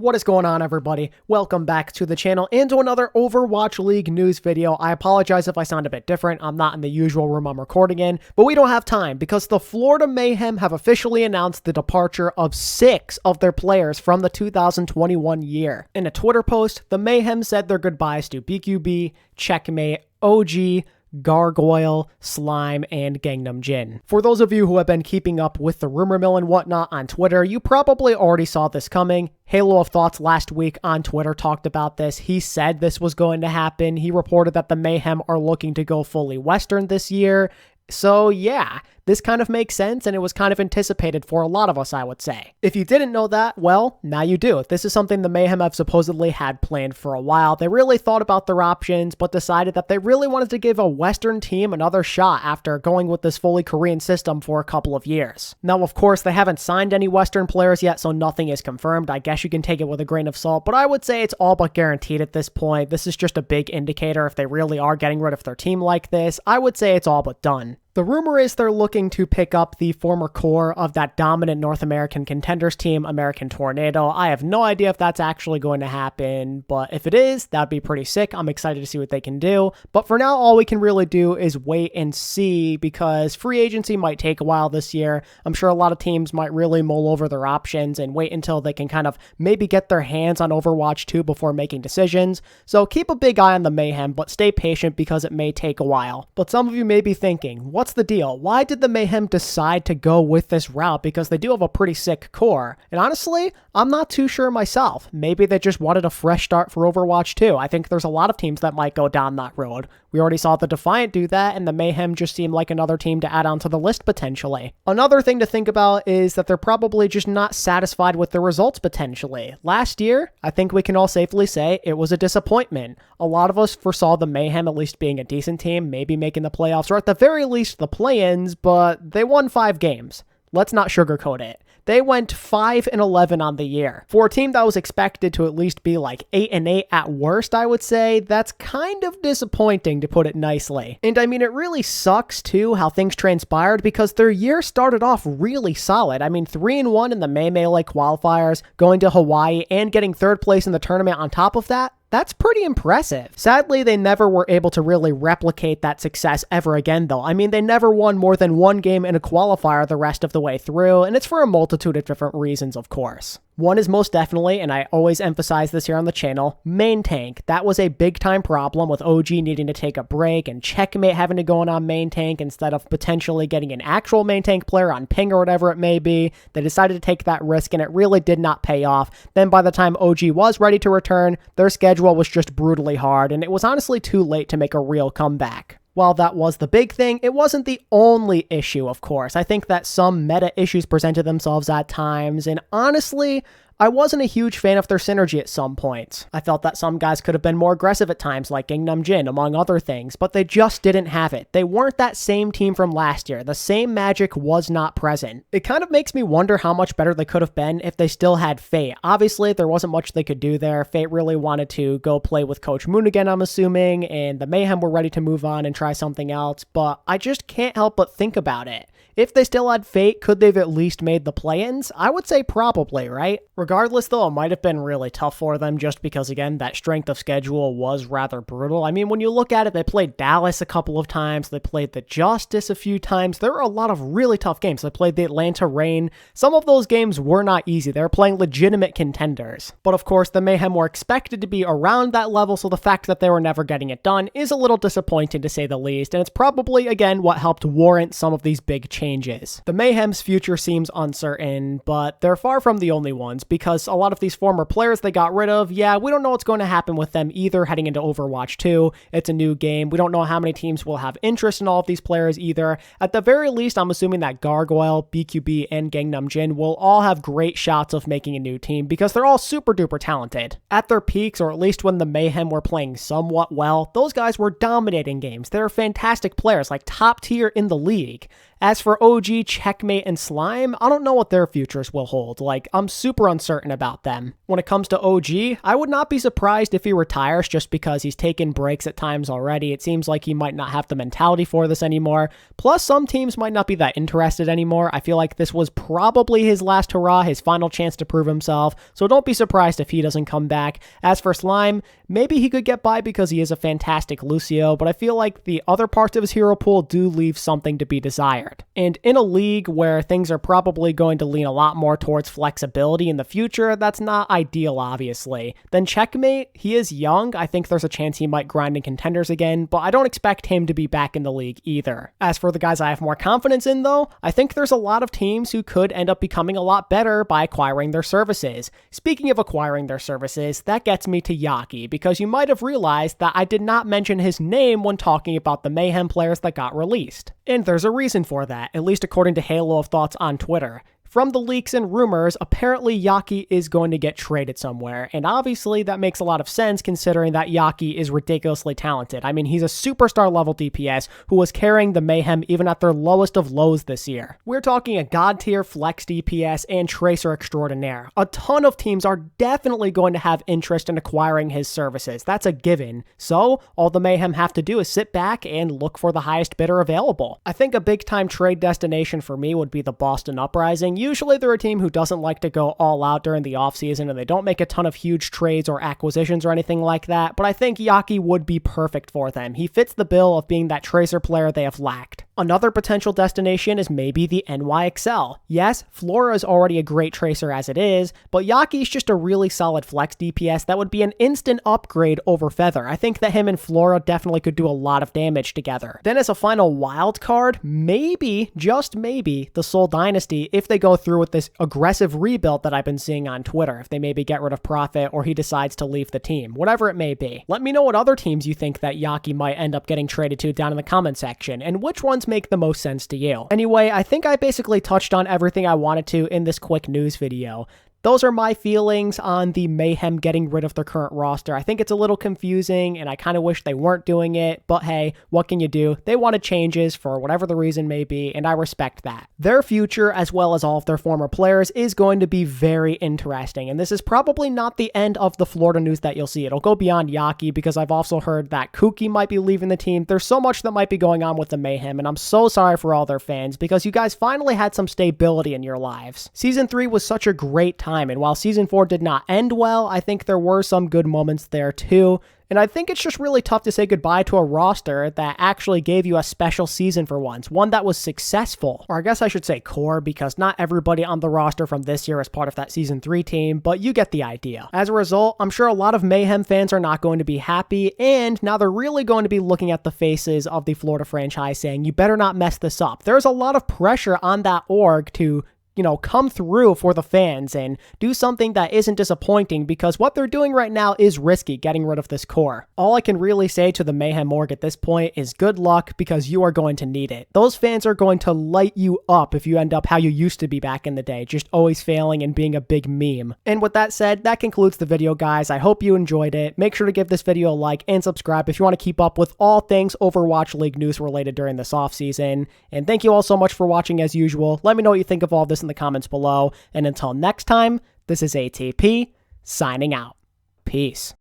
What is going on, everybody? Welcome back to the channel and to another Overwatch League news video. I apologize if I sound a bit different. I'm not in the usual room I'm recording in, but we don't have time because the Florida Mayhem have officially announced the departure of 6 of their players from the 2021 year. In a Twitter post, the Mayhem said their goodbyes to BQB, Checkmate, OG, Gargoyle, Slime, and Gangnam Jin. For those of you who have been keeping up with the rumor mill and whatnot on Twitter, you probably already saw this coming. Halo of Thoughts last week on Twitter talked about this. He said this was going to happen. He reported that the Mayhem are looking to go fully Western this year. So yeah, this kind of makes sense, and it was kind of anticipated for a lot of us, I would say. If you didn't know that, well, now you do. This is something the Mayhem have supposedly had planned for a while. They really thought about their options, but decided that they really wanted to give a Western team another shot after going with this fully Korean system for a couple of years. Now, of course, they haven't signed any Western players yet, so nothing is confirmed. I guess you can take it with a grain of salt, but I would say it's all but guaranteed at this point. This is just a big indicator if they really are getting rid of their team like this. I would say it's all but done. The rumor is they're looking to pick up the former core of that dominant North American contenders team, American Tornado. I have no idea if that's actually going to happen, but if it is, that'd be pretty sick. I'm excited to see what they can do. But for now, all we can really do is wait and see because free agency might take a while this year. I'm sure a lot of teams might really mull over their options and wait until they can kind of maybe get their hands on Overwatch 2 before making decisions. So keep a big eye on the Mayhem, but stay patient because it may take a while. But some of you may be thinking, what's the deal? Why did the Mayhem decide to go with this route? Because they do have a pretty sick core. And honestly, I'm not too sure myself. Maybe they just wanted a fresh start for Overwatch 2. I think there's a lot of teams that might go down that road. We already saw the Defiant do that, and the Mayhem just seemed like another team to add onto the list potentially. Another thing to think about is that they're probably just not satisfied with the results potentially. Last year, I think we can all safely say it was a disappointment. A lot of us foresaw the Mayhem at least being a decent team, maybe making the playoffs, or at the very least the play-ins, but they won 5 games. Let's not sugarcoat it. They went 5-11 on the year. For a team that was expected to at least be like 8-8 at worst, I would say, that's kind of disappointing to put it nicely. And I mean, it really sucks too how things transpired because their year started off really solid. I mean, 3-1 in the May Lake qualifiers, going to Hawaii, and getting 3rd place in the tournament on top of that. That's pretty impressive. Sadly, they never were able to really replicate that success ever again, though. I mean, they never won more than 1 game in a qualifier the rest of the way through, and it's for a multitude of different reasons, of course. One is most definitely, and I always emphasize this here on the channel, main tank. That was a big time problem with OG needing to take a break and Checkmate having to go on main tank instead of potentially getting an actual main tank player on ping or whatever it may be. They decided to take that risk and it really did not pay off. Then by the time OG was ready to return, their schedule was just brutally hard and it was honestly too late to make a real comeback. While that was the big thing, it wasn't the only issue, of course. I think that some meta issues presented themselves at times, and honestly, I wasn't a huge fan of their synergy at some points. I felt that some guys could have been more aggressive at times, like Gangnam Jin, among other things, but they just didn't have it. They weren't that same team from last year. The same magic was not present. It kind of makes me wonder how much better they could have been if they still had Fate. Obviously, there wasn't much they could do there. Fate really wanted to go play with Coach Moon again, I'm assuming, and the Mayhem were ready to move on and try something else, but I just can't help but think about it. If they still had Fate, could they have at least made the play-ins? I would say probably, right? Regardless, though, it might have been really tough for them just because, again, that strength of schedule was rather brutal. I mean, when you look at it, they played Dallas a couple of times. They played the Justice a few times. There were a lot of really tough games. They played the Atlanta Reign. Some of those games were not easy. They were playing legitimate contenders. But of course, the Mayhem were expected to be around that level, so the fact that they were never getting it done is a little disappointing to say the least. And it's probably, again, what helped warrant some of these big changes. The Mayhem's future seems uncertain, but they're far from the only ones because a lot of these former players they got rid of, yeah, we don't know what's going to happen with them either heading into Overwatch 2. It's a new game. We don't know how many teams will have interest in all of these players either. At the very least, I'm assuming that Gargoyle, BQB, and Gangnam Jin will all have great shots of making a new team because they're all super duper talented. At their peaks, or at least when the Mayhem were playing somewhat well, those guys were dominating games. They're fantastic players, like top tier in the league. As for OG, Checkmate, and Slime, I don't know what their futures will hold. Like, I'm super uncertain about them. When it comes to OG, I would not be surprised if he retires just because he's taken breaks at times already. It seems like he might not have the mentality for this anymore. Plus, some teams might not be that interested anymore. I feel like this was probably his last hurrah, his final chance to prove himself, so don't be surprised if he doesn't come back. As for Slime, maybe he could get by because he is a fantastic Lucio, but I feel like the other parts of his hero pool do leave something to be desired. And in a league where things are probably going to lean a lot more towards flexibility in the future, that's not ideal, obviously. Then Checkmate, he is young. I think there's a chance he might grind in contenders again, but I don't expect him to be back in the league either. As for the guys I have more confidence in, though, I think there's a lot of teams who could end up becoming a lot better by acquiring their services. Speaking of acquiring their services, that gets me to Yaki, because you might have realized that I did not mention his name when talking about the Mayhem players that got released. And there's a reason for that, at least according to Halo of Thoughts on Twitter. From the leaks and rumors, apparently Yaki is going to get traded somewhere, and obviously that makes a lot of sense considering that Yaki is ridiculously talented. I mean, he's a superstar level DPS who was carrying the Mayhem even at their lowest of lows this year. We're talking a god tier flex DPS and tracer extraordinaire. A ton of teams are definitely going to have interest in acquiring his services. That's a given. So all the Mayhem have to do is sit back and look for the highest bidder available. I think a big time trade destination for me would be the Boston Uprising. Usually they're a team who doesn't like to go all out during the offseason and they don't make a ton of huge trades or acquisitions or anything like that, but I think Yaki would be perfect for them. He fits the bill of being that tracer player they have lacked. Another potential destination is maybe the alexyOWL. Yes, Flora is already a great tracer as it is, but Yaki's just a really solid flex DPS that would be an instant upgrade over Feather. I think that him and Flora definitely could do a lot of damage together. Then as a final wild card, maybe, just maybe, the Soul Dynasty if they go through with this aggressive rebuild that I've been seeing on Twitter, if they maybe get rid of Prophet or he decides to leave the team, whatever it may be. Let me know what other teams you think that Yaki might end up getting traded to down in the comment section, and which ones make the most sense to you. Anyway, I think I basically touched on everything I wanted to in this quick news video. Those are my feelings on the Mayhem getting rid of their current roster. I think it's a little confusing, and I kind of wish they weren't doing it, but hey, what can you do? They wanted changes for whatever the reason may be, and I respect that. Their future, as well as all of their former players, is going to be very interesting, and this is probably not the end of the Florida news that you'll see. It'll go beyond Yaki, because I've also heard that Kuki might be leaving the team. There's so much that might be going on with the Mayhem, and I'm so sorry for all their fans, because you guys finally had some stability in your lives. Season 3 was such a great time. And while Season 4 did not end well, I think there were some good moments there too. And I think it's just really tough to say goodbye to a roster that actually gave you a special season for once, one that was successful. Or I guess I should say core, because not everybody on the roster from this year is part of that Season 3 team, but you get the idea. As a result, I'm sure a lot of Mayhem fans are not going to be happy, and now they're really going to be looking at the faces of the Florida franchise saying, you better not mess this up. There's a lot of pressure on that org to come through for the fans and do something that isn't disappointing, because what they're doing right now is risky, getting rid of this core. All I can really say to the Mayhem org at this point is good luck, because you are going to need it. Those fans are going to light you up if you end up how you used to be back in the day, just always failing and being a big meme. And with that said, that concludes the video, guys. I hope you enjoyed it. Make sure to give this video a like and subscribe if you want to keep up with all things Overwatch League news related during this offseason. And thank you all so much for watching as usual. Let me know what you think of all this in the comments below, and until next time, this is ATP signing out. Peace.